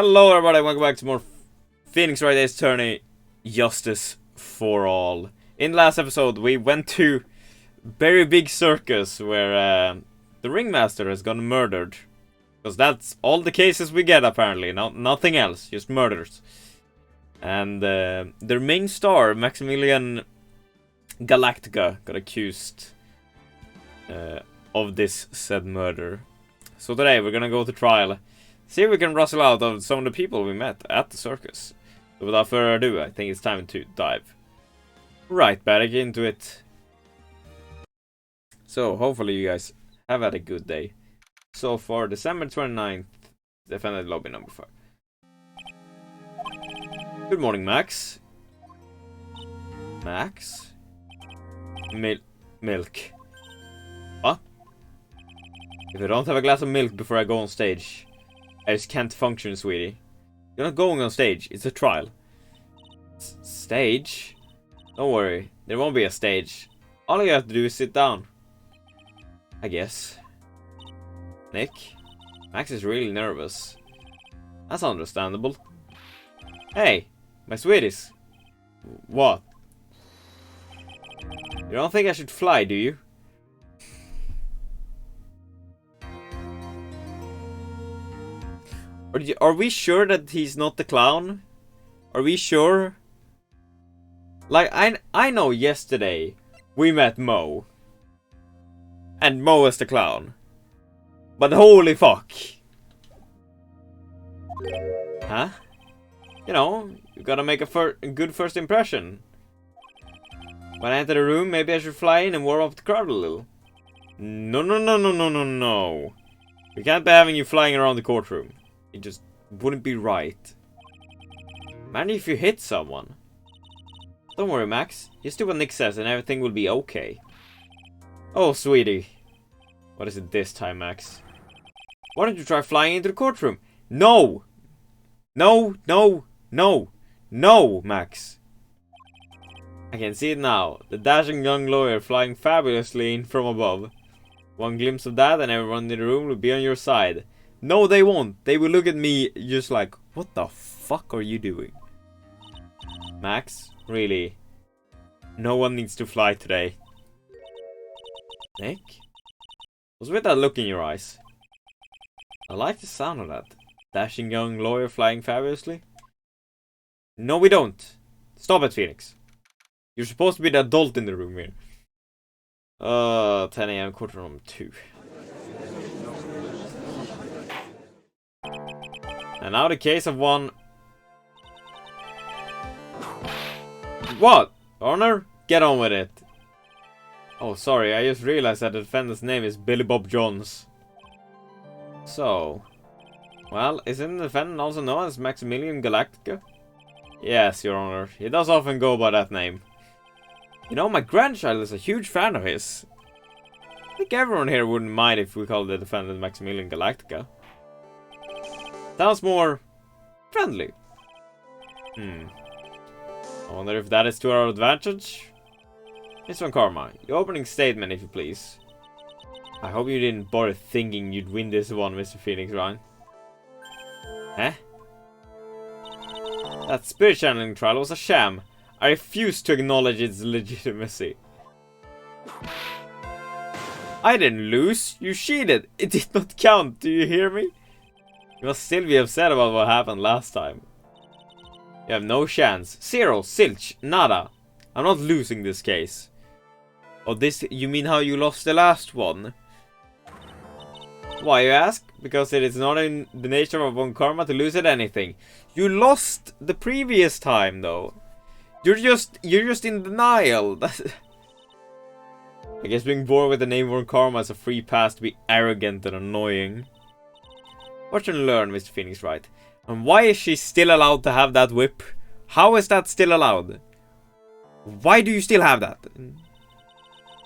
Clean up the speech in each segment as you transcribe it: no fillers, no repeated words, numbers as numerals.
Hello everybody, welcome back to more Phoenix Wright Ace Attorney Justice for All. In the last episode we went to very big circus where the ringmaster has gone murdered. Because that's all the cases we get apparently, nothing else, just murders. And their main star, Maximilian Galactica, got accused of this said murder. So today we're gonna go to trial. See if we can rustle out of some of the people we met at the circus. So without further ado, I think it's time to dive right back into it. So hopefully you guys have had a good day. So far, December 29th, defendant lobby number 5. Good morning, Max. Max? Milk. What? If I don't have a glass of milk before I go on stage, I just can't function, sweetie. You're not going on stage, it's a trial. Stage? Don't worry, there won't be a stage. All you have to do is sit down. I guess. Nick? Max is really nervous. That's understandable. Hey, my sweeties. What? You don't think I should fly, do you? Are we sure that he's not the clown? Are we sure? Like, I know yesterday we met Mo. And Mo is the clown. But holy fuck. Huh? You know, you gotta make a good first impression. When I enter the room, maybe I should fly in and warm up the crowd a little. No. We can't be having you flying around the courtroom. It just wouldn't be right. Imagine if you hit someone. Don't worry, Max. Just do what Nick says and everything will be okay. Oh, sweetie. What is it this time, Max? Why don't you try flying into the courtroom? No! No, Max. I can see it now. The dashing young lawyer flying fabulously in from above. One glimpse of that and everyone in the room will be on your side. No, they won't. They will look at me just like, what the fuck are you doing? Max, really? No one needs to fly today. Nick? What's with that look in your eyes? I like the sound of that. Dashing young lawyer flying fabulously. No, we don't. Stop it, Phoenix. You're supposed to be the adult in the room here. 10 AM, courtroom 2. And now the case of one... What? Honor? Get on with it. Oh, sorry, I just realized that the defendant's name is Billy Bob Jones. So... Well, isn't the defendant also known as Maximilian Galactica? Yes, Your Honor. He does often go by that name. You know, my grandchild is a huge fan of his. I think everyone here wouldn't mind if we called the defendant Maximilian Galactica. Sounds more friendly. I wonder if that is to our advantage. Miss Von Karma, your opening statement, if you please. I hope you didn't bother thinking you'd win this one, Mr. Phoenix, right? Eh? That spirit channeling trial was a sham. I refuse to acknowledge its legitimacy. I didn't lose. You cheated. It did not count. Do you hear me? You must still be upset about what happened last time. You have no chance. Zero. Zilch. Nada. I'm not losing this case. Oh, this... You mean how you lost the last one? Why, you ask? Because it is not in the nature of Von Karma to lose at anything. You lost the previous time, though. You're just in denial. I guess being born with the name Von Karma is a free pass to be arrogant and annoying. Watch and learn, Mr. Phoenix Wright. And why is she still allowed to have that whip? How is that still allowed? Why do you still have that?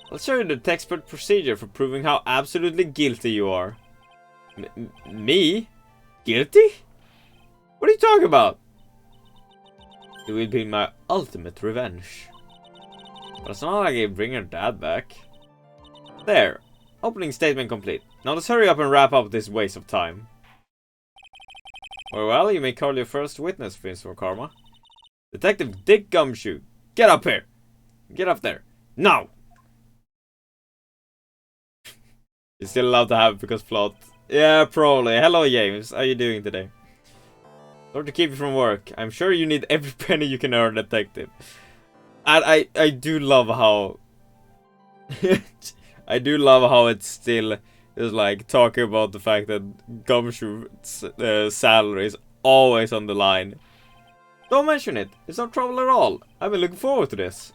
I'll show you the textbook procedure for proving how absolutely guilty you are. Me? Guilty? What are you talking about? It will be my ultimate revenge. But it's not like I bring her dad back. There. Opening statement complete. Now let's hurry up and wrap up this waste of time. Well, you may call your first witness, Prince for Karma. Detective Dick Gumshoe, get up here! Get up there! Now! You're still allowed to have because plot. Yeah, probably. Hello, James. How are you doing today? Sorry to keep you from work. I'm sure you need every penny you can earn, detective. And I do love how... I do love how it still is like talking about the fact that Gumshoe's salary is always on the line. Don't mention it. It's no trouble at all. I've been looking forward to this.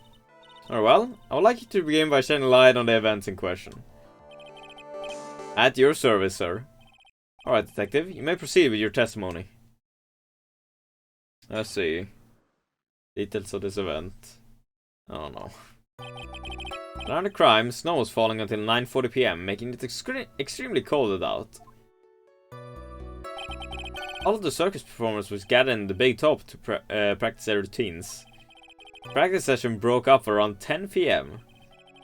Oh well, I would like you to begin by shedding light on the events in question. At your service, sir. Alright, detective, you may proceed with your testimony. Let's see. Details of this event. I don't know. Around the crime, snow was falling until 9:40 PM, making it extremely cold out. All of the circus performers was gathered in the big top to practice their routines. The practice session broke up around 10 PM.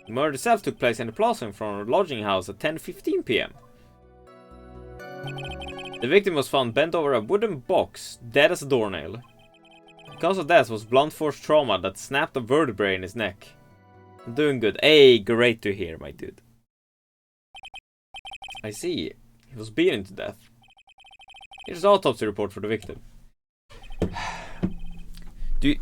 The murder itself took place in the plaza in front of a lodging house at 10:15 PM. The victim was found bent over a wooden box, dead as a doornail. The cause of death was blunt force trauma that snapped a vertebrae in his neck. I'm doing good. Hey, great to hear, my dude. I see. He was beaten to death. Here's the autopsy report for the victim. Do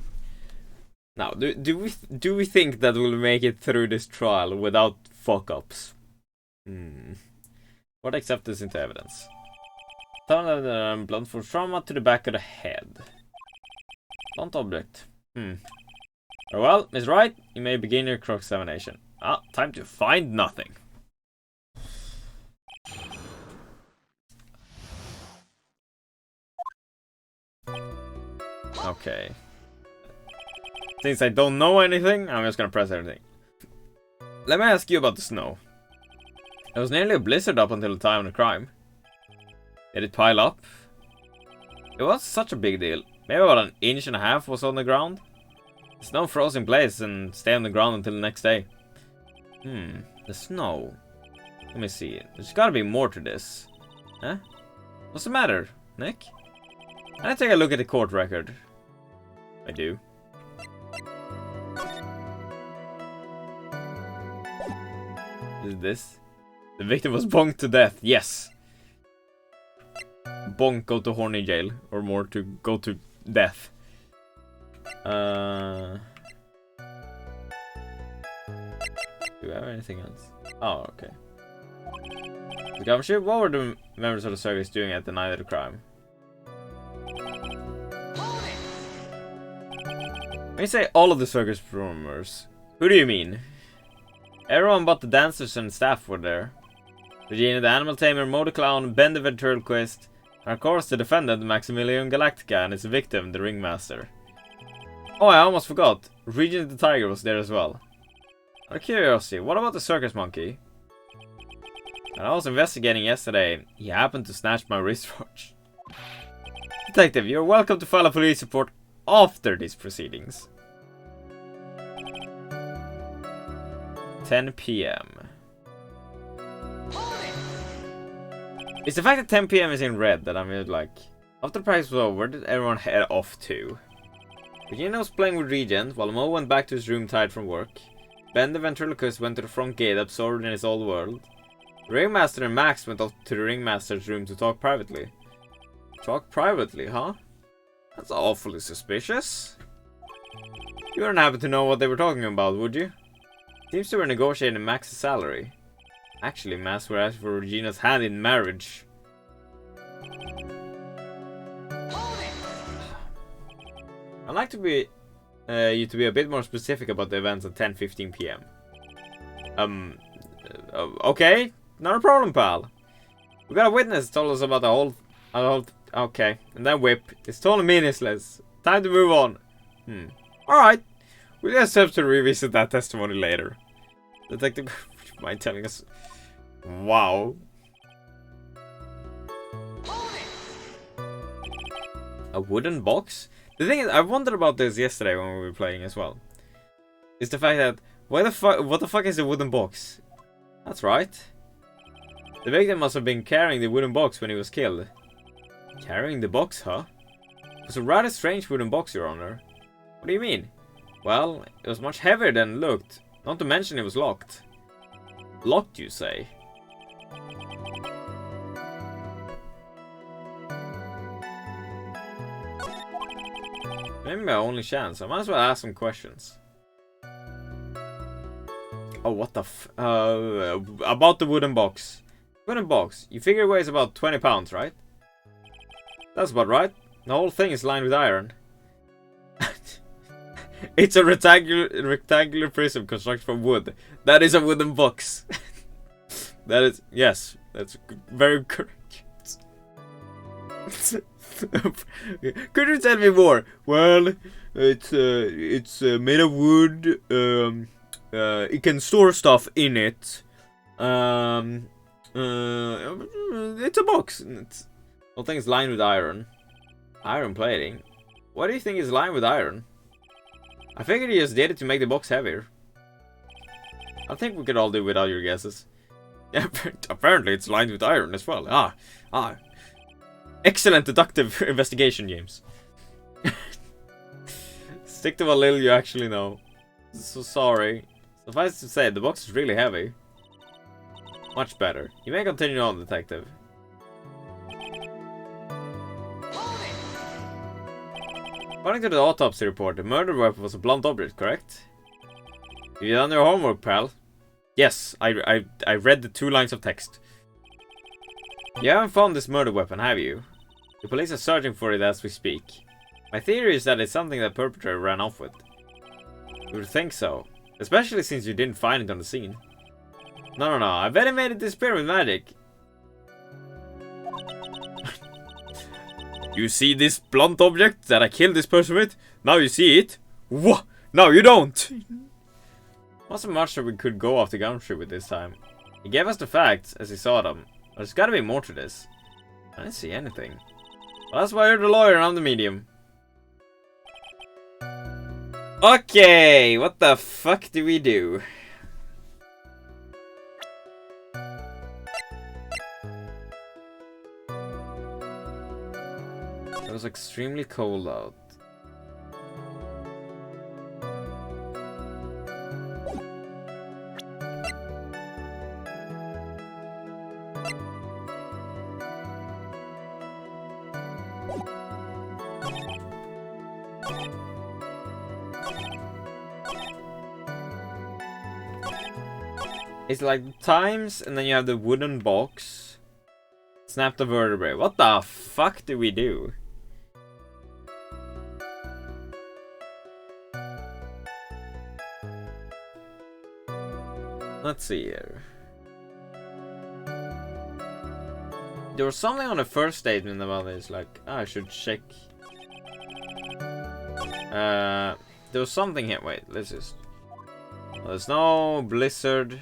we think that we'll make it through this trial without fuck-ups? What accept this into evidence? Blunt force trauma to the back of the head. Blunt object. Very well, Miss Wright, you may begin your cross-examination. Time to find nothing. Okay. Since I don't know anything, I'm just gonna press everything. Let me ask you about the snow. It was nearly a blizzard up until the time of the crime. Did it pile up? It was such a big deal. Maybe about 1.5 inches was on the ground. The snow froze in place and stayed on the ground until the next day. The snow. Let me see. There's gotta be more to this. Huh? What's the matter, Nick? Can I take a look at the court record? I do. Is this? The victim was bonked to death. Yes. Bonk, go to horny jail. Or more, to go to death. Do we have anything else? Oh, okay. The government, what were the members of the service doing at the night of the crime? When you say all of the circus performers, who do you mean? Everyone but the dancers and staff were there. Regina the Animal Tamer, Mo the Clown, Ben the Ventriloquist, and of course the defendant Maximilian Galactica and his victim, the Ringmaster. Oh, I almost forgot. Regina the Tiger was there as well. Out of curiosity, what about the circus monkey? When I was investigating yesterday, he happened to snatch my wristwatch. Detective, you're welcome to file a police report after these proceedings. 10 PM. It's the fact that 10 PM is in red that I'm like... After the practice was over, where did everyone head off to? Regina was playing with Regent, while Mo went back to his room tired from work. Ben the Ventriloquist went to the front gate, absorbed in his old world. The Ringmaster and Max went off to the Ringmaster's room to talk privately. Talk privately, huh? That's awfully suspicious. You wouldn't happen to know what they were talking about, would you? Seems they were negotiating Max's salary. Actually, Max were asking for Regina's hand in marriage. I'd like to be you to be a bit more specific about the events at 10:15 PM. Okay, not a problem, pal. We got a witness told us about the whole okay, and then whip. It's totally meaningless. Time to move on. Alright. We'll just have to revisit that testimony later. Detective, would you mind telling us? Wow. A wooden box? The thing is, I wondered about this yesterday when we were playing as well. Is the fact that what the fuck is a wooden box? That's right. The victim must have been carrying the wooden box when he was killed. Carrying the box, huh? It was a rather strange wooden box, Your Honor. What do you mean? Well, it was much heavier than it looked. Not to mention it was locked. Locked, you say? Maybe my only chance. I might as well ask some questions. Oh, what the about the wooden box. Wooden box. You figure it weighs about 20 pounds, right? That's about right. The whole thing is lined with iron. It's a rectangular prism constructed from wood. That is a wooden box. That is... Yes, that's very correct. Could you tell me more? Well, it's made of wood. It can store stuff in it. It's a box. The whole thing is lined with iron. Iron plating? What do you think is lined with iron? I figured you just did it to make the box heavier. I think we could all do without your guesses. Apparently it's lined with iron as well. Excellent deductive investigation, James. Stick to what little you actually know. So sorry. Suffice to say, the box is really heavy. Much better. You may continue on, detective. According to the autopsy report, the murder weapon was a blunt object, correct? Have you done your homework, pal? Yes, I read the 2 lines of text. You haven't found this murder weapon, have you? The police are searching for it as we speak. My theory is that it's something that the perpetrator ran off with. You would think so. Especially since you didn't find it on the scene. No, I bet he made it disappear with magic. You see this blunt object that I killed this person with? Now you see it? What? No, you don't! Wasn't much that we could go off the gumshoe with this time. He gave us the facts as he saw them. But there's gotta be more to this. I didn't see anything. Well, that's why you're the lawyer and I'm the medium. Okay, what the fuck do we do? It was extremely cold out. It's like times, and then you have the wooden box. Snap the vertebrae. What the fuck do we do? Let's see here. There was something on the first statement about this, like, I should check. There was something here. Wait, let's just. There's no blizzard.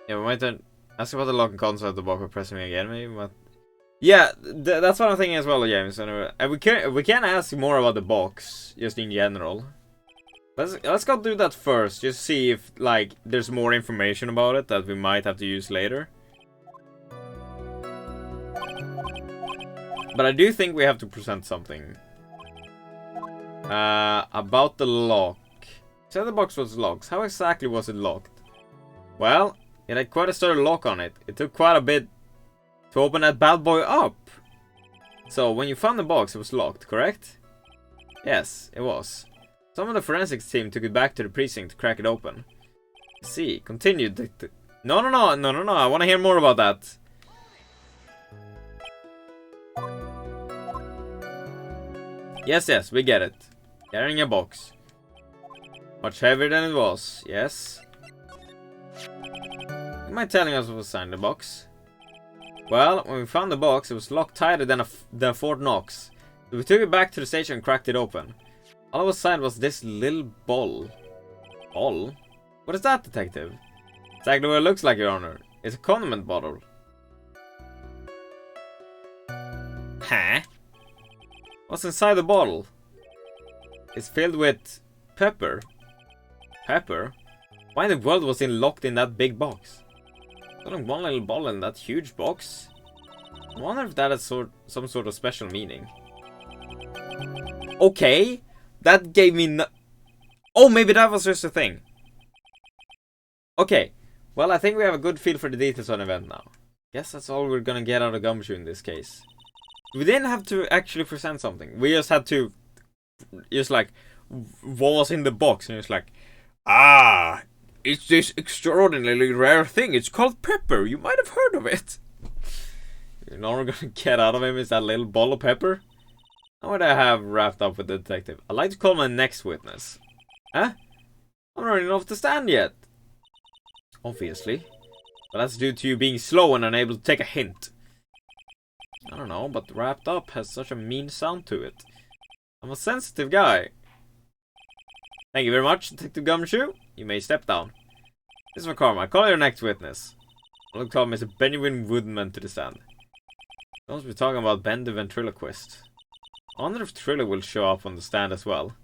Yeah, we might then ask about the lock and console at the box by pressing me again, maybe. But yeah, that's what I'm thinking as well, James. Anyway, and we can ask more about the box, just in general. Let's go do that first, just see if like there's more information about it that we might have to use later. But I do think we have to present something about the lock. Say the box was locked. How exactly was it locked? Well, it had quite a sturdy lock on it. It took quite a bit to open that bad boy up. So when you found the box, it was locked, correct? Yes, it was. Some of the forensics team took it back to the precinct to crack it open. See, continued. No, I want to hear more about that. Yes, we get it. Carrying a box. Much heavier than it was, yes. Am I telling us what was inside the box? Well, when we found the box, it was locked tighter than Fort Knox. So we took it back to the station and cracked it open. All that was inside was this little ball. Ball? What is that, detective? Exactly what it looks like, Your Honor. It's a condiment bottle. Huh? What's inside the bottle? is filled with pepper. Pepper? Why in the world was he locked in that big box? There's only one little ball in that huge box. I wonder if that has some sort of special meaning. Okay, that gave me no... Oh, maybe that was just a thing. Okay, well, I think we have a good feel for the details on the event now. Guess that's all we're gonna get out of Gumshoe in this case. We didn't have to actually present something. We just had to... Just like... What was in the box? And it's like... Ah! It's this extraordinarily rare thing. It's called pepper. You might have heard of it. You know what we're gonna get out of him is that little ball of pepper. Now what I have wrapped up with the detective. I'd like to call my next witness. Huh? I'm not even off the stand yet. Obviously. But that's due to you being slow and unable to take a hint. I don't know, but wrapped up has such a mean sound to it. I'm a sensitive guy. Thank you very much, Detective Gumshoe. You may step down. This is McCormack. Call your next witness. I'll call Mr. Benjamin Woodman to the stand. We'll be talking about Ben the ventriloquist. I wonder if Triller will show up on the stand as well.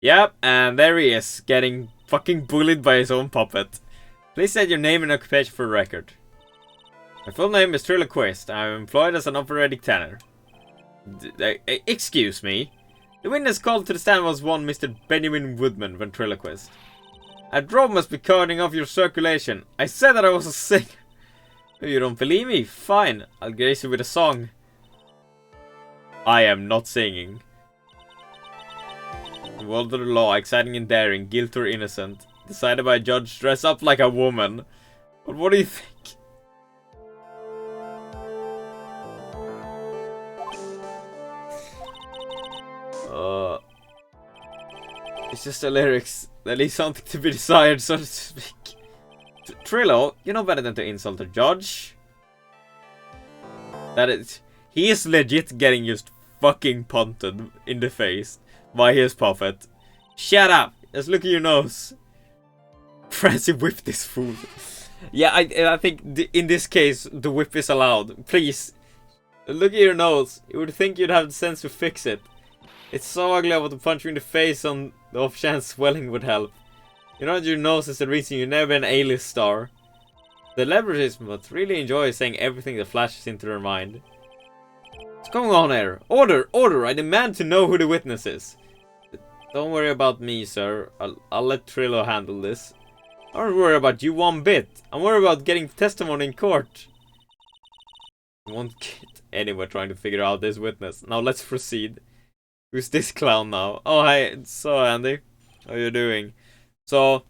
Yep, and there he is, getting fucking bullied by his own puppet. Please state your name and occupation for the record. My full name is Triloquist. I am employed as an operatic tenor. Excuse me. The witness called to the stand was one Mr. Benjamin Woodman, ventriloquist. A drop must be cutting off your circulation. I said that I was a singer. If you don't believe me, fine. I'll grace you with a song. I am not singing. The world of the law, exciting and daring, guilty or innocent. Decided by a judge dressed up like a woman. But what do you think? It's just the lyrics that leave something to be desired, so to speak. Trillo, you know better than to insult a judge. He is legit getting just fucking punted in the face by his puppet. Shut up! Just look at your nose. Francie whipped this fool. Yeah, I think in this case the whip is allowed. Please, look at your nose. You would think you'd have the sense to fix it. It's so ugly I want to punch you in the face on the off chance swelling would help. You know that your nose is the reason you've never been an A-list star. The celebrities must really enjoy saying everything that flashes into their mind. What's going on here? Order! Order! I demand to know who the witness is. Don't worry about me, sir. I'll let Trillo handle this. I don't worry about you one bit. I'm worried about getting testimony in court. I won't get anywhere trying to figure out this witness. Now let's proceed. Who's this clown now? Oh, hi. So, Andy. How you doing? So,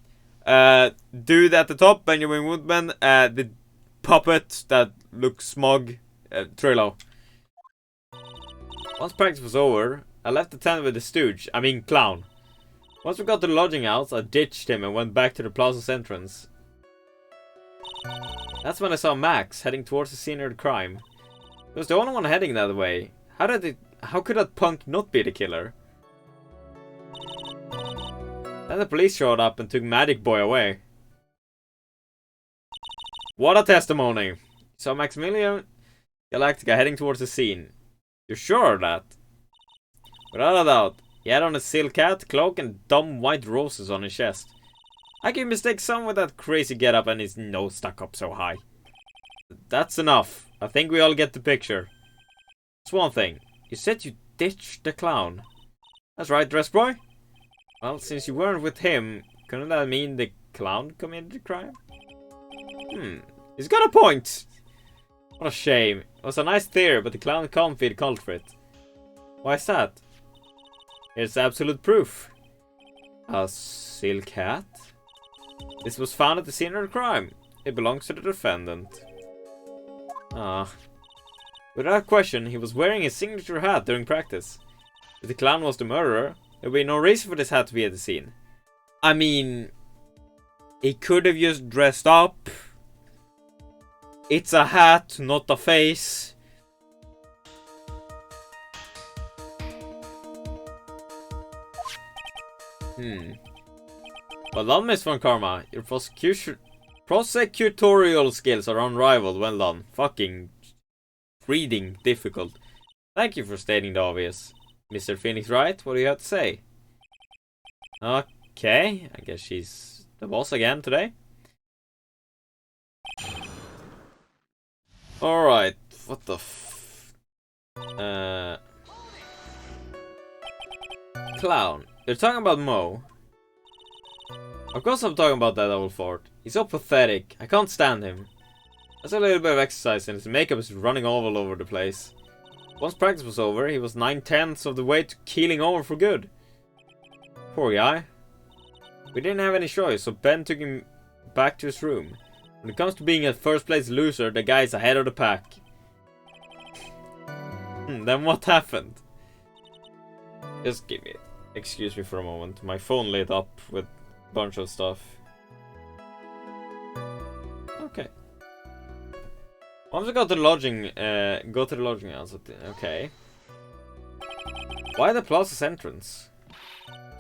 dude at the top, Benjamin Woodman. The puppet that looks smug, Trillo. Once practice was over, I left the tent with the stooge. I mean, clown. Once we got to the lodging house, I ditched him and went back to the plaza's entrance. That's when I saw Max heading towards the scene of the crime. He was the only one heading that way. How could that punk not be the killer? Then the police showed up and took Magic Boy away. What a testimony! So Maximilian Galactica heading towards the scene. You're sure of that? Without a doubt. He had on a silk hat, cloak and dumb white roses on his chest. I can mistake someone with that crazy getup and his nose stuck up so high. That's enough. I think we all get the picture. Just one thing. You said you ditched the clown. That's right, dress boy. Well, since you weren't with him, couldn't that mean the clown committed the crime? He's got a point. What a shame. It was a nice theory, but the clown can't be the culprit. Why is that? Here's absolute proof. A silk hat? This was found at the scene of the crime. It belongs to the defendant. Without question, he was wearing his signature hat during practice. If the clown was the murderer, there would be no reason for this hat to be at the scene. I mean, he could have just dressed up. It's a hat, not a face. Well done, Miss Von Karma. Your prosecutorial skills are unrivaled. Well done. Fucking reading difficult. Thank you for stating the obvious. Mr. Phoenix Wright, what do you have to say? Okay, I guess she's the boss again today. Alright, what the Clown, you're talking about Mo. Of course I'm talking about that old fart. He's so pathetic, I can't stand him. That's a little bit of exercise and his makeup is running all over the place. Once practice was over, he was 9/10 of the way to keeling over for good. Poor guy. We didn't have any choice, so Ben took him back to his room. When it comes to being a first place loser, the guy is ahead of the pack. Then what happened? Just excuse me for a moment. My phone lit up with a bunch of stuff. Okay. Once we got to the lodging, go to the lodging house. Okay. Why the plaza's entrance?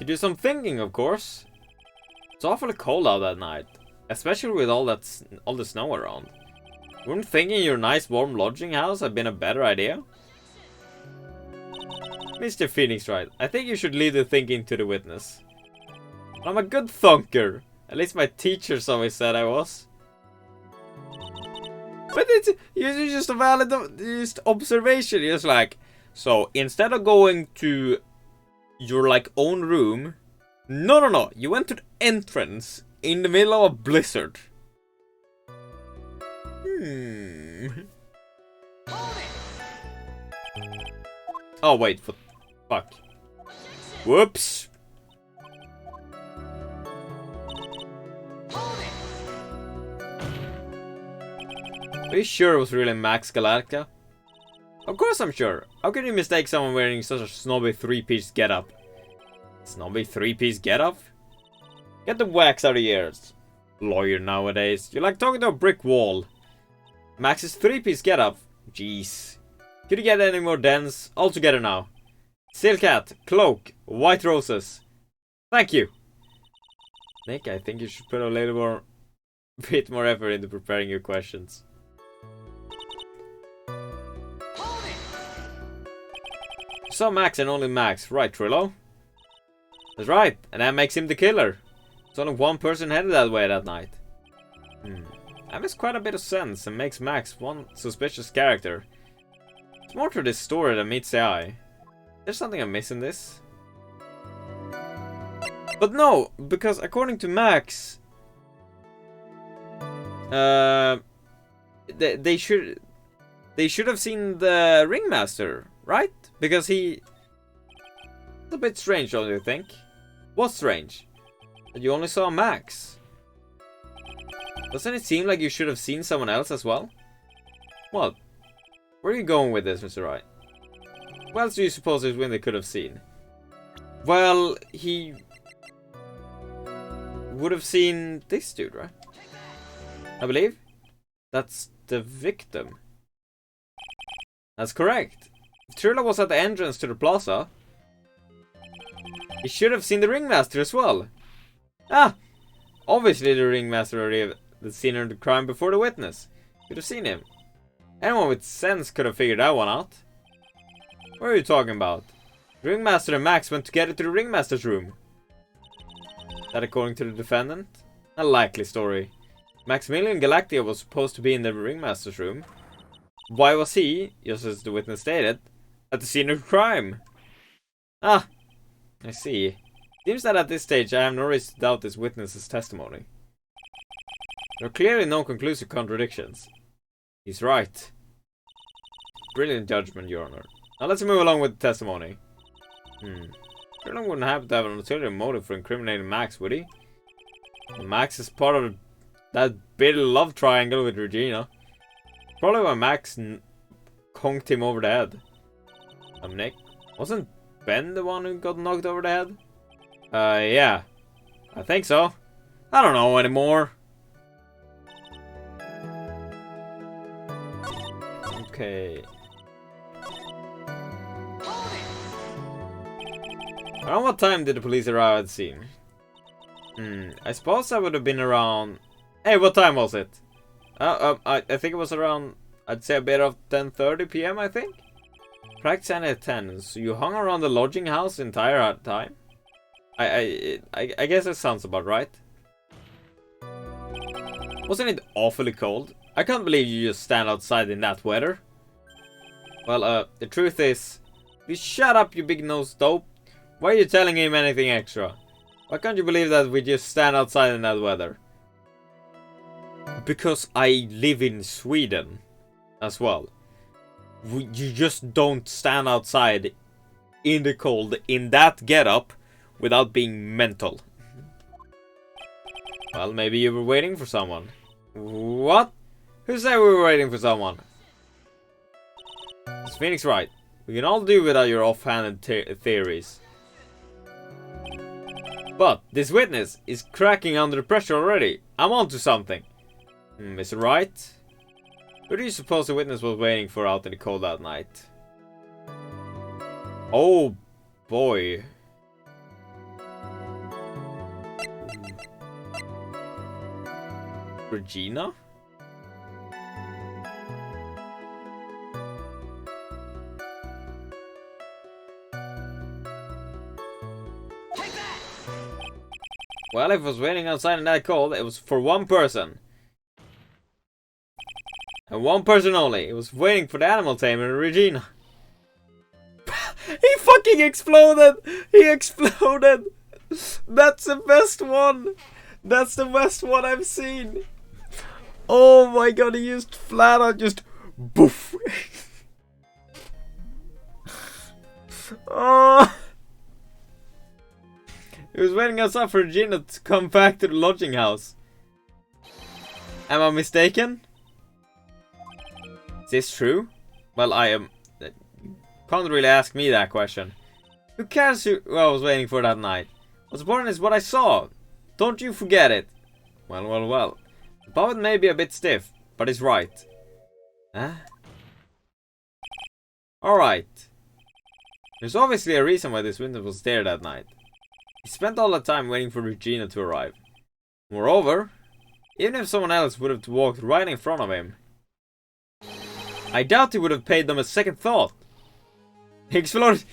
To do some thinking, of course. It's awfully cold out that night, especially with all the snow around. Wouldn't thinking your nice warm lodging house have been a better idea? Mr. Phoenix Wright, I think you should leave the thinking to the witness. I'm a good thunker. At least my teachers always said I was. But it's just a valid observation. You're just like, so instead of going to your like own room, no, you went to the entrance in the middle of a blizzard. Oh wait, fuck. Whoops. Are you sure it was really Max Galactica? Of course I'm sure. How can you mistake someone wearing such a snobby three-piece getup? Snobby three-piece getup? Get the wax out of your ears. Lawyer nowadays. You're like talking to a brick wall. Max's three-piece getup? Jeez. Could you get any more dense? All together now. Silk hat, cloak, white roses. Thank you. Nick, I think you should put a little bit more effort into preparing your questions. So Max and only Max, right, Trillo? That's right, and that makes him the killer. There's only one person headed that way that night. That makes quite a bit of sense and makes Max one suspicious character. There's more to this story than meets the eye. There's something I miss in this. But no, because according to Max, they should have seen the ringmaster, right? Because it's a bit strange, don't you think? What's strange? That you only saw Max. Doesn't it seem like you should have seen someone else as well? Well, where are you going with this, Mr. Wright? What else do you suppose his window could have seen? Well, he would have seen this dude, right? I believe that's the victim. That's correct. If Trillo was at the entrance to the plaza, he should have seen the ringmaster as well. Ah! Obviously the ringmaster already had the scene of the crime before the witness. Could have seen him. Anyone with sense could have figured that one out. What are you talking about? The ringmaster and Max went together to the ringmaster's room. That according to the defendant? A likely story. Maximilian Galactica was supposed to be in the ringmaster's room. Why was he, just as the witness stated, at the scene of the crime? Ah, I see. Seems that at this stage I have no reason to doubt this witness's testimony. There are clearly no conclusive contradictions. He's right. Brilliant judgment, Your Honor. Now let's move along with the testimony. Trillo wouldn't happen to have an ulterior motive for incriminating Max, would he? Well, Max is part of that bitter love triangle with Regina. Probably why Max conked him over the head. Nick, wasn't Ben the one who got knocked over the head? Yeah. I think so. I don't know anymore. Okay. Around what time did the police arrive at the scene? I suppose I would have been around... Hey, what time was it? I think it was around... I'd say a bit of 10:30 PM, I think? Practice and attendance. So you hung around the lodging house the entire time? I guess that sounds about right. Wasn't it awfully cold? I can't believe you just stand outside in that weather. Well, the truth is, you shut up, you big-nosed dope. Why are you telling him anything extra? Why can't you believe that we just stand outside in that weather? Because I live in Sweden as well. You just don't stand outside in the cold in that getup without being mental. Well, maybe you were waiting for someone. What? Who said we were waiting for someone? It's Phoenix Wright. We can all do without your offhanded theories. But this witness is cracking under the pressure already. I'm onto something. Mr. Wright? Who do you suppose the witness was waiting for out in the cold that night? Oh boy. Regina? Well, if it was waiting outside in that cold, it was for one person. And one person only. It was waiting for the animal tamer, Regina. He fucking exploded! He exploded! That's the best one! That's the best one I've seen! Oh my god, he used flat out just boof! Oh! He was waiting outside for Regina to come back to the lodging house. Am I mistaken? Is this true? Well, I am... Can't really ask me that question. Who cares who I was waiting for that night? What's important is what I saw. Don't you forget it. Well, well, well. The puppet may be a bit stiff, but it's right. Huh? Alright. There's obviously a reason why this window was there that night. He spent all the time waiting for Regina to arrive. Moreover, even if someone else would have walked right in front of him, I doubt he would have paid them a second thought. Explosions!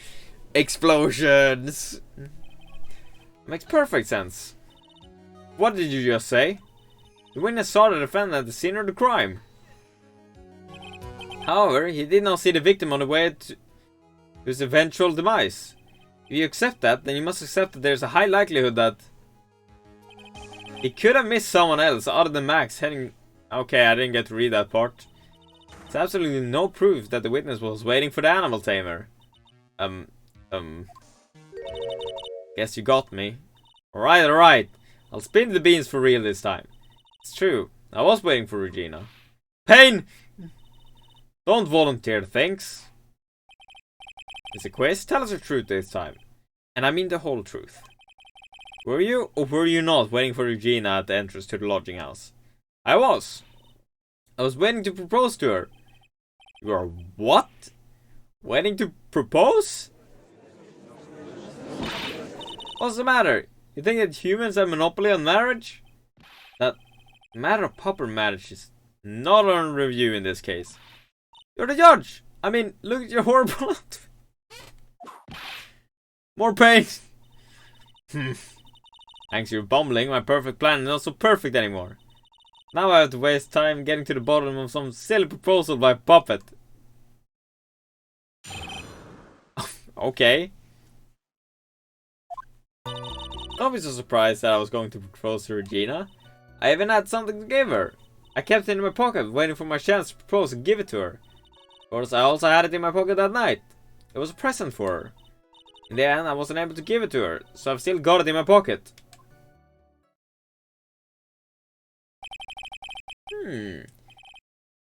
Makes perfect sense. What did you just say? The witness saw the defendant at the scene of the crime. However, he did not see the victim on the way to his eventual demise. If you accept that, then you must accept that there's a high likelihood that he could have missed someone else other than Max heading... Okay, I didn't get to read that part. There's absolutely no proof that the witness was waiting for the animal tamer. Guess you got me. Alright, alright. I'll spin the beans for real this time. It's true. I was waiting for Regina. Pain! Don't volunteer, thanks. It's a quiz. Tell us the truth this time. And I mean the whole truth. Were you or were you not waiting for Regina at the entrance to the lodging house? I was. I was waiting to propose to her. You are what? Waiting to propose? What's the matter? You think that humans have monopoly on marriage? That matter of proper marriage is not on review in this case. You're the judge! I mean, look at your horrible... More pain! Thanks, you're bumbling. My perfect plan is not so perfect anymore. Now I have to waste time getting to the bottom of some silly proposal by a puppet. Okay. Don't be so surprised that I was going to propose to Regina. I even had something to give her. I kept it in my pocket, waiting for my chance to propose and give it to her. Of course, I also had it in my pocket that night. It was a present for her. In the end, I wasn't able to give it to her, so I've still got it in my pocket. You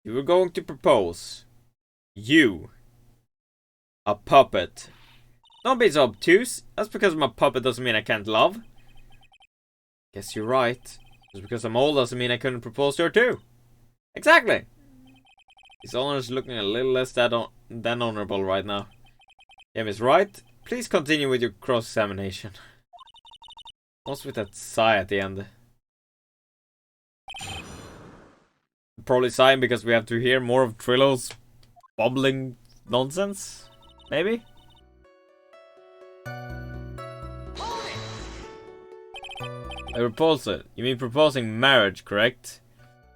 were going to propose. You. A puppet. Don't be so obtuse. That's because I'm a puppet doesn't mean I can't love. Guess you're right. Just because I'm old doesn't mean I couldn't propose to her too. Exactly. His owner is looking a little less than honorable right now. Yeah, Miss Wright, please continue with your cross-examination. What's with that sigh at the end? Probably sighing because we have to hear more of Trillo's bubbling nonsense. Maybe? A proposal. You mean proposing marriage, correct?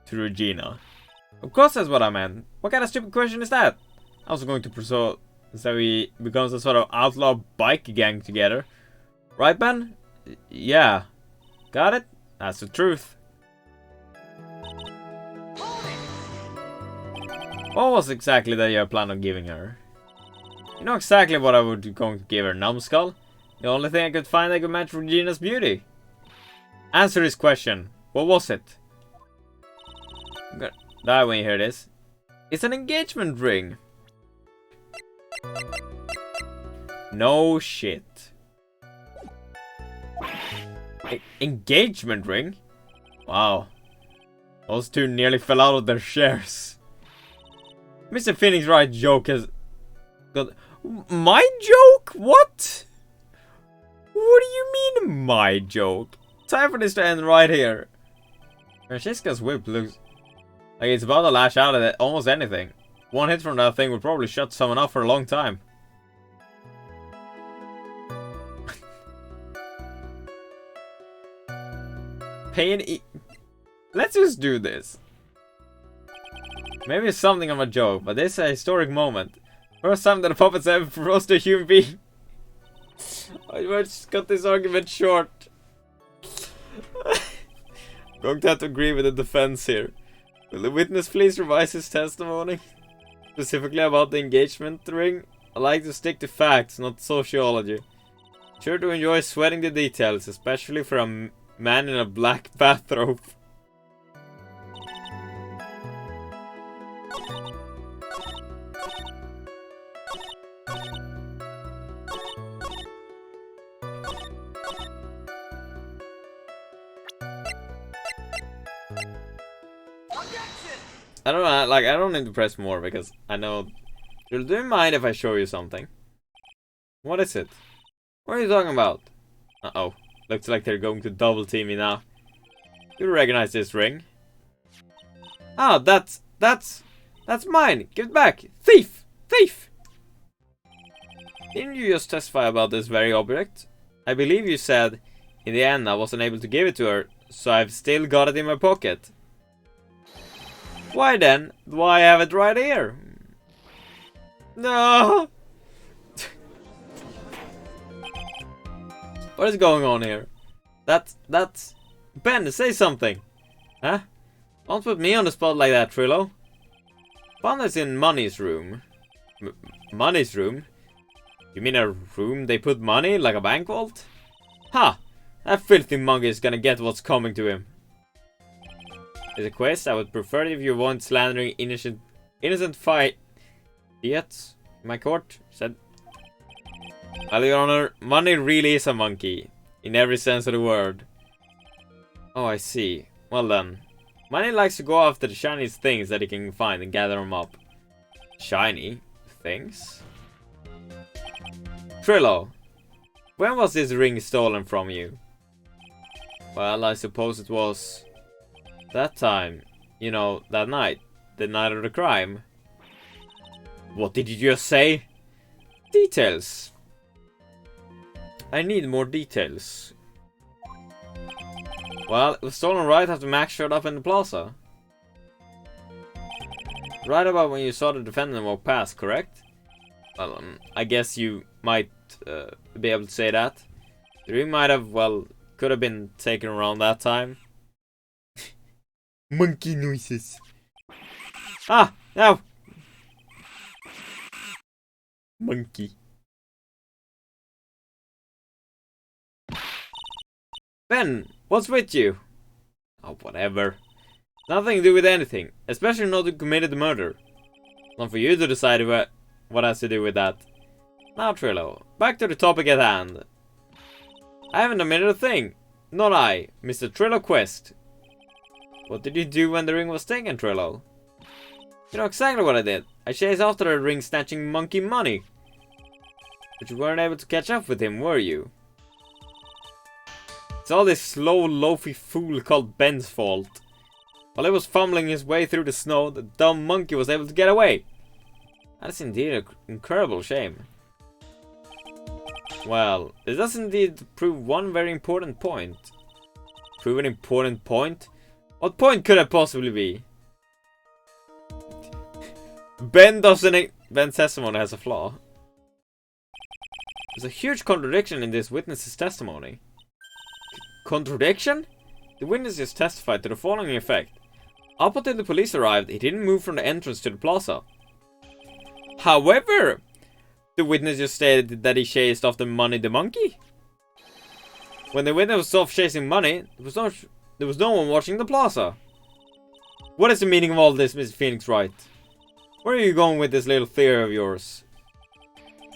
To Regina. Of course that's what I meant. What kind of stupid question is that? I was going to propose that we become some sort of outlaw bike gang together. Right, Ben? Yeah. Got it? That's the truth. What was exactly that you plan on giving her? You know exactly what I would going to give her, numbskull. The only thing I could find that could match Regina's beauty. Answer this question. What was it? I'm gonna die when you hear this. It's an engagement ring. No shit. Engagement ring? Wow. Those two nearly fell out of their chairs. Mr. Phoenix Wright joke has got... My joke? What? What do you mean, my joke? Time for this to end right here. Francesca's whip looks like it's about to lash out at almost anything. One hit from that thing would probably shut someone up for a long time. Let's just do this. Maybe it's something of a joke, but this is a historic moment. First time that a puppet's ever proposed to a human being. I just cut this argument short. Going to have to agree with the defense here. Will the witness please revise his testimony? Specifically about the engagement ring? I like to stick to facts, not sociology. Sure to enjoy sweating the details, especially for a man in a black bathrobe. I don't know, like, I don't need to press more because I know. Do you mind if I show you something? What is it? What are you talking about? Uh-oh. Looks like they're going to double team me now. You recognize this ring? Ah, that's mine! Give it back! Thief! Thief! Didn't you just testify about this very object? I believe you said, in the end I wasn't able to give it to her, so I've still got it in my pocket. Why then? Why have it right here? No! What is going on here? That's... Ben, say something! Huh? Don't put me on the spot like that, Trillo. Bonner's in Money's room. Money's room? You mean a room they put money, like a bank vault? Ha! That filthy monkey is gonna get what's coming to him. As a quest, I would prefer if you weren't slandering innocent fight idiots in my court, said. Well, Your Honor, Money really is a monkey, in every sense of the word. Oh, I see. Well then. Money likes to go after the shiniest things that he can find and gather them up. Shiny things? Trillo, when was this ring stolen from you? Well, I suppose it was... that time. You know, that night. The night of the crime. What did you just say? Details. I need more details. Well, it was stolen right after Max showed up in the plaza. Right about when you saw the defendant walk past, correct? Well, I guess you might be able to say that. The ring might have, well, could have been taken around that time. Monkey noises. Ah, no! Monkey. Ben, what's with you? Oh, whatever. Nothing to do with anything, especially not who committed the murder. Not for you to decide what has to do with that. Now, Trillo, back to the topic at hand. I haven't admitted a thing. Not I, Mr. Trillo Quest. What did you do when the ring was taken, Trillo? You know exactly what I did. I chased after the ring snatching monkey Money. But you weren't able to catch up with him, were you? It's all this slow, loafy fool called Ben's fault. While he was fumbling his way through the snow, the dumb monkey was able to get away. That is indeed an incredible shame. Well, this does indeed prove one very important point. Prove an important point? What point could it possibly be? Ben's testimony has a flaw. There's a huge contradiction in this witness's testimony. Contradiction? The witness just testified to the following effect. Up until the police arrived, he didn't move from the entrance to the plaza. However, the witness just stated that he chased after Money the monkey. When the witness was off chasing Money, there was no one watching the plaza. What is the meaning of all this, Mr. Phoenix Wright? Where are you going with this little theory of yours?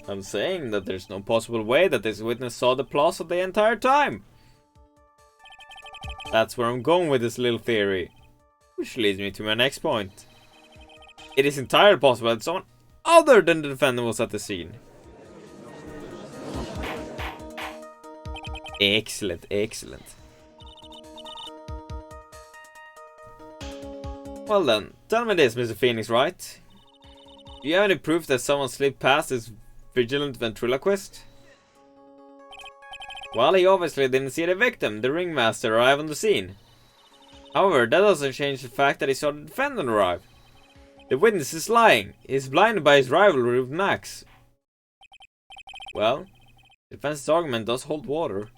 I'm saying that there's no possible way that this witness saw the plaza the entire time. That's where I'm going with this little theory. Which leads me to my next point. It is entirely possible that someone other than the defendant was at the scene. Excellent, excellent. Well then, tell me this, Mr. Phoenix Wright. Do you have any proof that someone slipped past this vigilant ventriloquist? Well, he obviously didn't see the victim, the ringmaster, arrive on the scene. However, that doesn't change the fact that he saw the defendant arrive. The witness is lying. He is blinded by his rivalry with Max. Well, the defense's argument does hold water.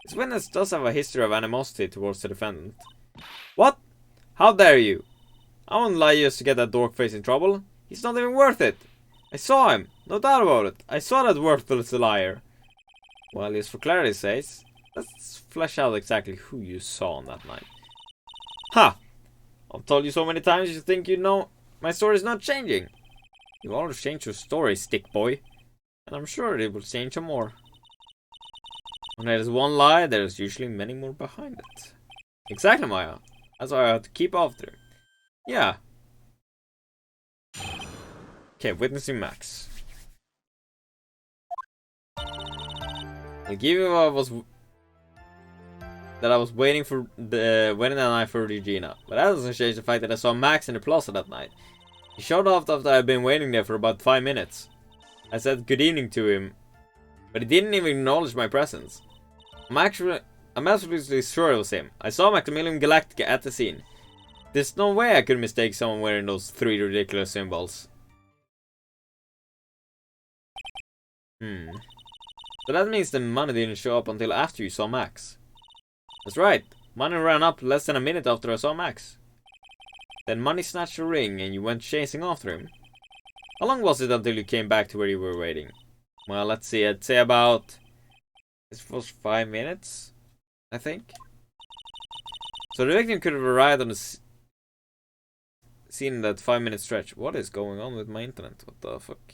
This witness does have a history of animosity towards the defendant. What? How dare you? I won't lie just to get that dork face in trouble. He's not even worth it. I saw him, no doubt about it. I saw that worthless liar. Well, just for clarity's sake, let's flesh out exactly who you saw on that night. Ha! I've told you so many times you think you know my story's not changing. You always change your story, stick boy. And I'm sure it will change some more. When there's one lie, there's usually many more behind it. Exactly, Maya. That's why I have to keep after. Yeah. Okay, witnessing Max. I'll give you what I was waiting for the wedding that night for Regina, but that doesn't change the fact that I saw Max in the plaza that night. He showed up after I'd been waiting there for about 5 minutes. I said good evening to him, but he didn't even acknowledge my presence. I'm absolutely sure it was him. I saw Maximilian Galactica at the scene. There's no way I could mistake someone wearing those 3 ridiculous symbols. So that means the money didn't show up until after you saw Max. That's right. Money ran up less than a minute after I saw Max. Then Money snatched your ring and you went chasing after him. How long was it until you came back to where you were waiting? Well, let's see. I'd say about... This was 5 minutes, I think. So the victim could have arrived on the scene in that 5-minute stretch. What is going on with my internet? What the fuck?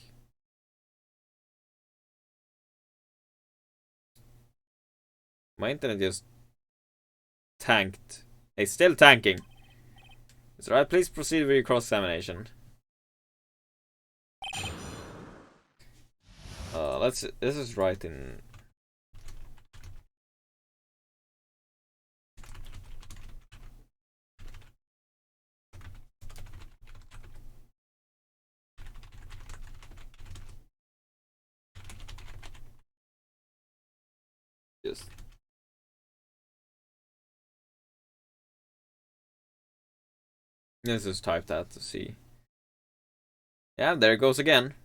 My internet just tanked. It's still tanking. It's alright, please proceed with your cross-examination. This is right in... Just... Let's just type that to see. Yeah, there it goes again.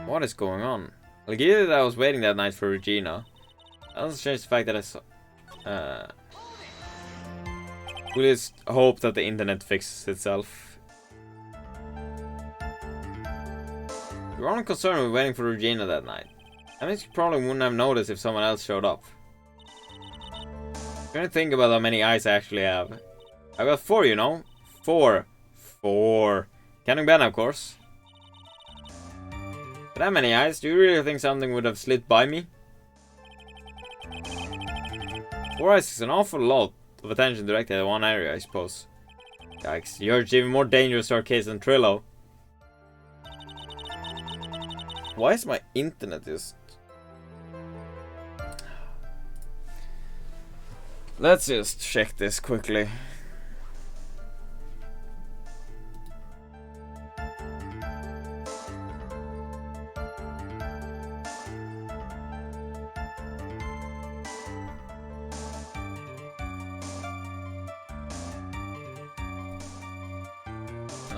What is going on? I'll give you that I was waiting that night for Regina. That doesn't change the fact that I saw... we just hope that the internet fixes itself. You were only concerned with waiting for Regina that night. That means you probably wouldn't have noticed if someone else showed up. I'm trying to think about how many eyes I actually have. I've got 4, you know? 4. Counting Ben, of course. But that many eyes? Do you really think something would have slipped by me? 4 eyes is an awful lot of attention directed at one area, I suppose. Yikes, you're even more dangerous to our case than Trillo. Why is my internet just... Let's just check this quickly.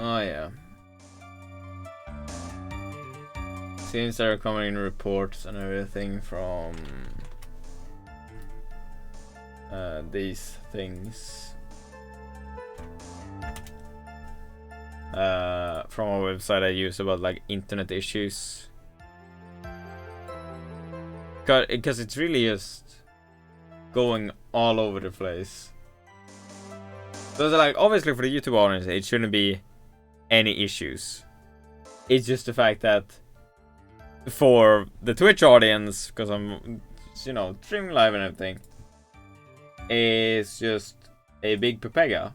Oh yeah. Seems there are coming in reports and everything from these things. From a website I use about like internet issues. Because it's really just going all over the place. So it's like, obviously for the YouTube audience, it shouldn't be any issues. It's just the fact that for the Twitch audience, because I'm, you know, streaming live and everything, it's just a big pepega.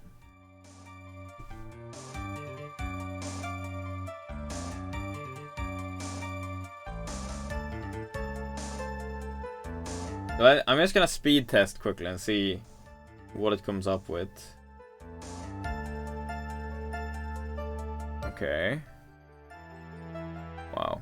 So I'm just gonna speed test quickly and see what it comes up with. Okay. Wow.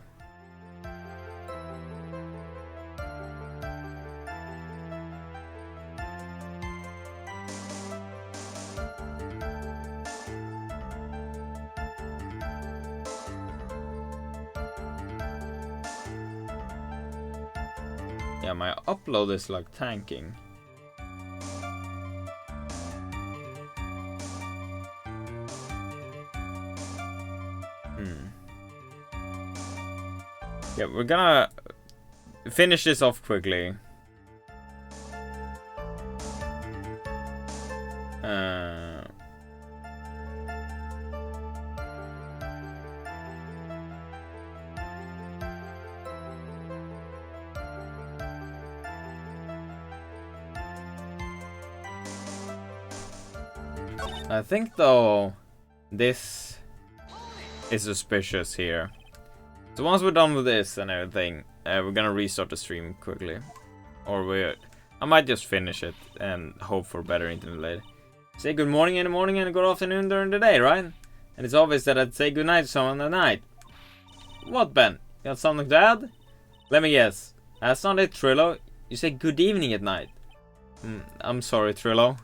Yeah, my upload is like tanking. Yeah, we're gonna finish this off quickly. I think though this is suspicious here. So once we're done with this and everything, we're gonna restart the stream quickly. Or I might just finish it and hope for better internet later. Say good morning in the morning and good afternoon during the day, right? And it's obvious that I'd say good night to someone at night. What, Ben? You got something to add? Let me guess. That's not it, Trillo. You say good evening at night. I'm sorry, Trillo.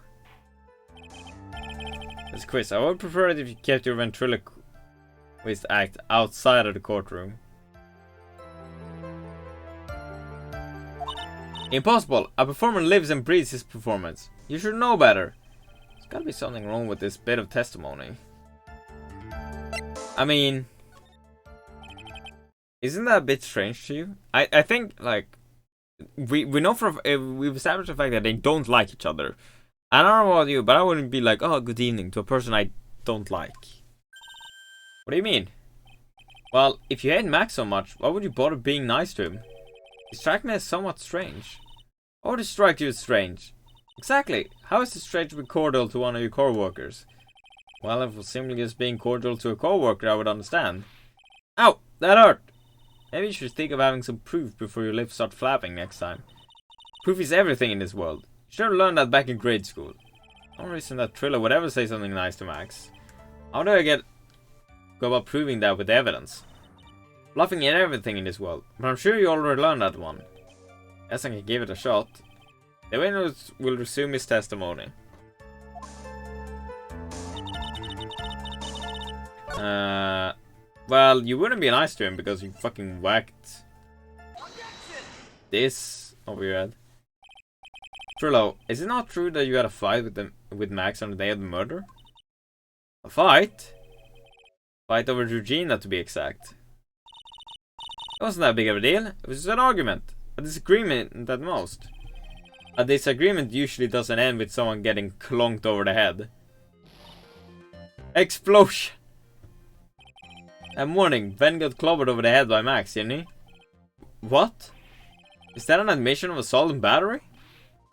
This quiz. I would prefer it if you kept your ventriloquist act outside of the courtroom. Impossible! A performer lives and breathes his performance. You should know better. There's gotta be something wrong with this bit of testimony. I mean, isn't that a bit strange to you? I think like we know we've established the fact that they don't like each other. I don't know about you, but I wouldn't be like, oh, good evening to a person I don't like. What do you mean? Well, if you hate Max so much, why would you bother being nice to him? He struck me as somewhat strange. Why would it strike you as strange? Exactly. How is it strange to be cordial to one of your co-workers? Well, if it was simply just being cordial to a co-worker, I would understand. Ow! That hurt! Maybe you should think of having some proof before your lips start flapping next time. Proof is everything in this world. You should have learned that back in grade school. No reason that Trillo would ever say something nice to Max. How do I go about proving that with evidence? Bluffing in everything in this world, but I'm sure you already learned that one. Guess I can give it a shot. The witness will resume his testimony. Well, you wouldn't be nice to him because you fucking whacked this over your head. Trillo, is it not true that you had a fight with Max on the day of the murder? A fight? Fight over Georgina, to be exact. It wasn't that big of a deal. It was just an argument. A disagreement at most. A disagreement usually doesn't end with someone getting clonked over the head. Explosion! And warning, Ben got clobbered over the head by Max, didn't he? What? Is that an admission of assault and battery?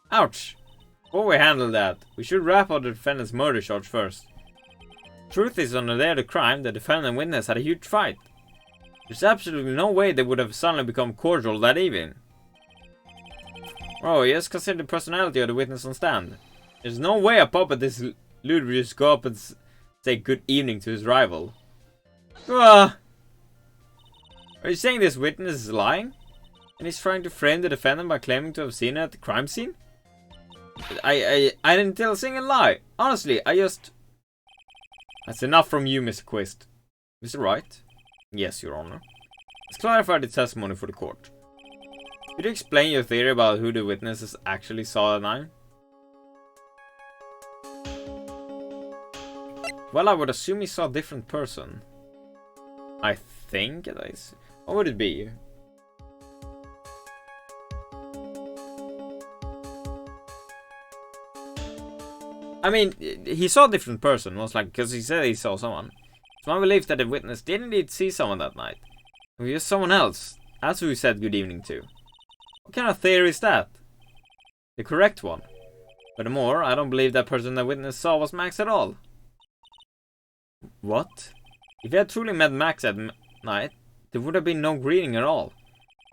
Ouch. Before we handle that, we should wrap up the defendant's murder charge first. Truth is, on the day of the crime, the defendant and witness had a huge fight. There's absolutely no way they would have suddenly become cordial that evening. Oh, just consider the personality of the witness on stand. There's no way a puppet this lewd would just go up and say good evening to his rival. Are you saying this witness is lying? And he's trying to frame the defendant by claiming to have seen her at the crime scene? I didn't tell a single lie. Honestly, I That's enough from you, Mr. Quist. Mr. Wright? Yes, Your Honor. Let's clarify the testimony for the court. Could you explain your theory about who the witnesses actually saw at night? Well, I would assume he saw a different person. I think it is. What would it be? I mean, he saw a different person, most likely, because he said he saw someone. It's my belief that the witness did indeed see someone that night. It was just someone else. That's who he said good evening to. What kind of theory is that? The correct one. Furthermore, I don't believe that person the witness saw was Max at all. What? If he had truly met Max at night, there would have been no greeting at all.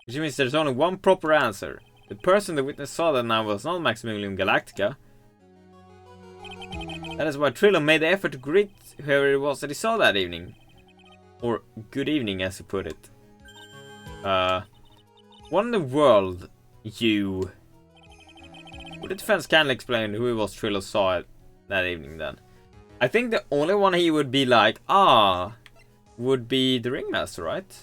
Which means there's only one proper answer. The person the witness saw that night was not Maximilian Galactica. That is why Trillo made the effort to greet whoever it was that he saw that evening. Or good evening, as he put it. What in the world, you... Would the defense kindly explain who it was Trillo saw that evening then? I think the only one he would be like, would be the ringmaster, right?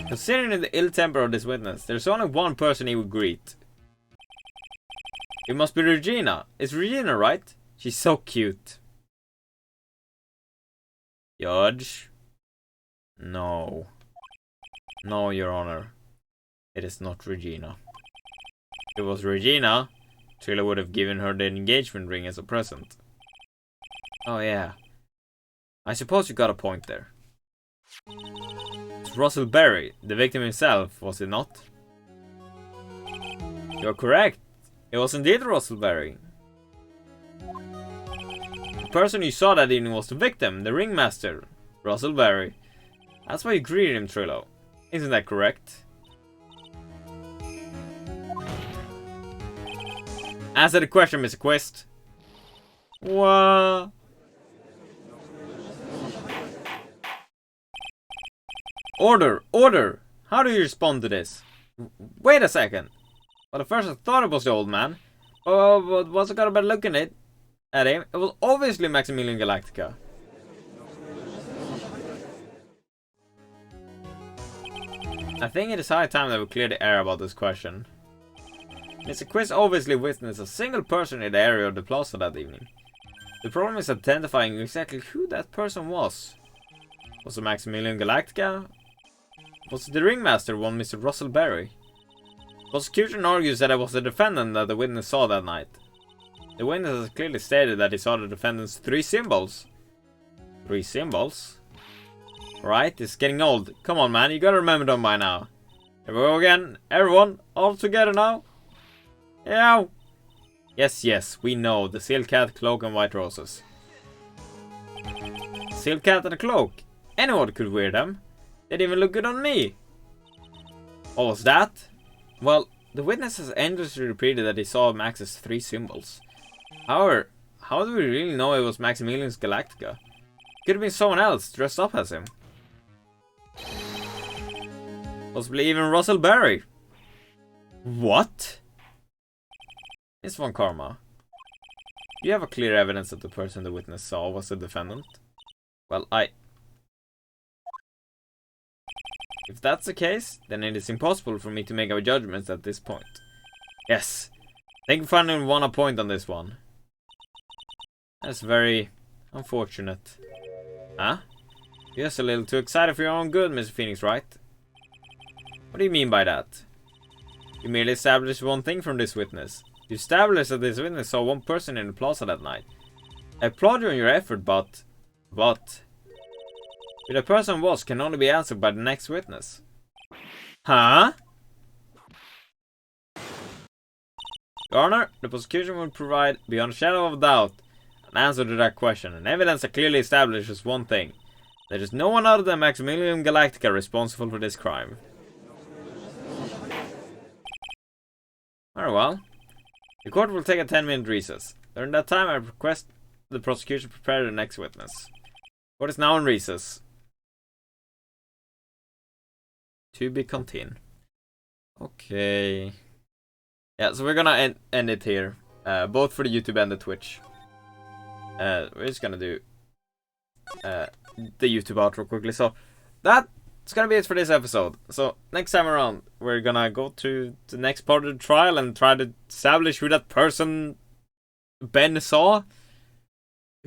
Considering the ill temper of this witness, there's only one person he would greet. It must be Regina. It's Regina, right? She's so cute. Judge? No. No, Your Honor. It is not Regina. If it was Regina, Trillo would have given her the engagement ring as a present. Oh yeah. I suppose you got a point there. It's Russell Berry, the victim himself, was it not? You're correct. It was indeed Russell Berry. The person you saw that evening was the victim, the ringmaster, Russell Berry. That's why you greeted him, Trillo. Isn't that correct? Answer the question, Mr. Quist. What? Order! Order! How do you respond to this? Wait a second. Well, at first I thought it was the old man. Oh, but once I got a better look at him, it was obviously Maximilian Galactica. I think it is high time that we clear the air about this question. Mr. Quist obviously witnessed a single person in the area of the plaza that evening. The problem is identifying exactly who that person was. Was it Maximilian Galactica? Was it the ringmaster, one Mr. Russell Berry? The prosecution argues that it was the defendant that the witness saw that night. The witness has clearly stated that he saw the defendant's 3 symbols. 3 symbols? Right, it's getting old. Come on, man, you gotta remember them by now. Here we go again. Everyone, all together now. Yeah. Yes, we know. The silk hat, cloak, and white roses. Silk hat and a cloak. Anyone could wear them. They'd even look good on me. What was that? Well, the witness has endlessly repeated that he saw Max's 3 symbols. However, how do we really know it was Maximilian's Galactica? Could have been someone else dressed up as him. Possibly even Russell Berry. What? Miss Von Karma, do you have a clear evidence that the person the witness saw was the defendant? Well, if that's the case, then it is impossible for me to make our judgments at this point. Yes, I think we finally won a point on this one. That's very unfortunate. Huh? You're just a little too excited for your own good, Mr. Phoenix, right? What do you mean by that? You merely established one thing from this witness. You established that this witness saw one person in the plaza that night. I applaud you on your effort, but... Who the person was can only be answered by the next witness. Huh? Your Honor, the prosecution will provide, beyond a shadow of a doubt, an answer to that question, and evidence that clearly establishes one thing. There is no one other than Maximilian Galactica responsible for this crime. Very well. The court will take a 10-minute recess. During that time, I request the prosecution prepare the next witness. Court is now in recess. To be continued. Okay. Yeah, so we're gonna end it here. Both for the YouTube and the Twitch. we're just gonna do the YouTube outro quickly. So that's gonna be it for this episode. So next time around, we're gonna go to the next part of the trial and try to establish who that person Ben saw,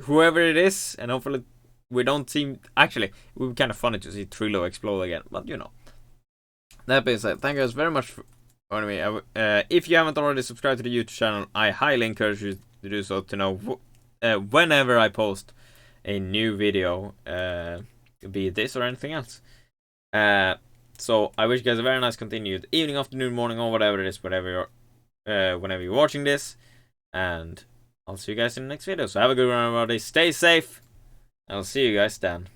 whoever it is, and hopefully we don't seem. Actually, it would be kind of funny to see Trillo explode again, but you know. That being said, thank you guys very much for joining me. If you haven't already subscribed to the YouTube channel, I highly encourage you to do so to know whenever I post a new video, be it this or anything else. So I wish you guys a very nice continued evening, afternoon, morning, or whatever it is, whenever you're watching this, and I'll see you guys in the next video. So have a good one, everybody. Stay safe. I'll see you guys then.